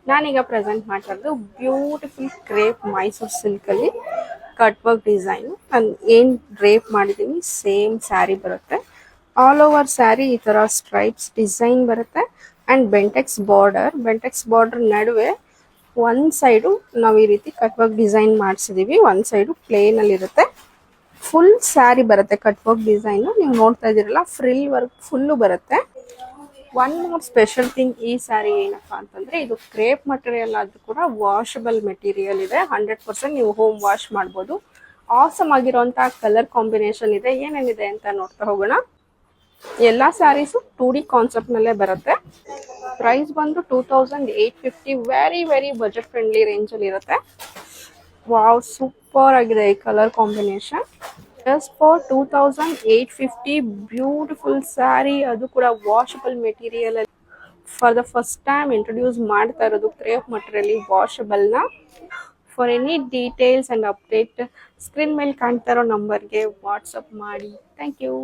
ನಾನೀಗ ಪ್ರೆಸೆಂಟ್ ಮಾಡ್ತಾ ಇರೋದು ಬ್ಯೂಟಿಫುಲ್ ಕ್ರೇಪ್ ಮೈಸೂರು ಸಿಲ್ಕಲ್ಲಿ ಕಟ್ ವರ್ಕ್ ಡಿಸೈನ್. ನಾನು ಏನು ಡ್ರೇಪ್ ಮಾಡಿದ್ದೀನಿ ಸೇಮ್ ಸ್ಯಾರಿ ಬರುತ್ತೆ. ಆಲ್ ಓವರ್ ಸ್ಯಾರಿ ಈ ಥರ ಸ್ಟ್ರೈಪ್ಸ್ ಡಿಸೈನ್ ಬರುತ್ತೆ ಆ್ಯಂಡ್ ಬೆಂಟೆಕ್ಸ್ ಬಾರ್ಡರ್ ನಡುವೆ ಒಂದು ಸೈಡು ನಾವು ಈ ರೀತಿ ಕಟ್ ವರ್ಕ್ ಡಿಸೈನ್ ಮಾಡಿಸಿದೀವಿ, ಒಂದು ಸೈಡು ಪ್ಲೇನಲ್ಲಿ ಇರುತ್ತೆ. ಫುಲ್ ಸ್ಯಾರಿ ಬರುತ್ತೆ ಕಟ್ ವರ್ಕ್ ಡಿಸೈನ್. ನೀವು ನೋಡ್ತಾ ಇದ್ದೀರಲ್ಲ ಫ್ರಿಲ್ ವರ್ಕ್ ಫುಲ್ಲು ಬರುತ್ತೆ. ಒನ್ ಮೋರ್ ಸ್ಪೆಷಲ್ ಥಿಂಗ್ ಈ ಸ್ಯಾರಿ ಏನಪ್ಪಾ ಅಂತಂದ್ರೆ ಇದು ಕ್ರೇಪ್ ಮಟೀರಿಯಲ್ ಆದ್ರೂ ಕೂಡ ವಾಷಬಲ್ ಮೆಟೀರಿಯಲ್ ಇದೆ. 100% ನೀವು ಹೋಮ್ ವಾಶ್ ಮಾಡ್ಬೋದು. ಆಸಮ್ ಆಗಿರುವಂತಹ ಕಲರ್ ಕಾಂಬಿನೇಷನ್ ಇದೆ. ಏನೇನಿದೆ ಅಂತ ನೋಡ್ತಾ ಹೋಗೋಣ. ಎಲ್ಲ ಸ್ಯಾರೀಸು 2D ಕಾನ್ಸೆಪ್ಟ್ ನಲ್ಲೇ ಬರುತ್ತೆ. ಪ್ರೈಸ್ ಬಂದು 2850. ವೆರಿ ಬಜೆಟ್ ಫ್ರೆಂಡ್ಲಿ ರೇಂಜ್ ಅಲ್ಲಿ ಇರುತ್ತೆ. ವಾವ್, ಸೂಪರ್ ಆಗಿದೆ ಈ colour combination. Just for 2850 beautiful saree, ಅದು ಕೂಡ ವಾಷಬಲ್ ಮೆಟೀರಿಯಲ್ ಅಲ್ಲಿ for the first time introduce ಮಾಡ್ತಾ ಇರೋದು ಕ್ರೇಪ್ ಮಟೀರಿಯಲ್ ವಾಷಬಲ್ ನ. For any details and update screen ಮೇಲೆ ಕಾಣ್ತಾ ಇರೋ ನಂಬರ್ಗೆ ವಾಟ್ಸಪ್ ಮಾಡಿ. Thank you.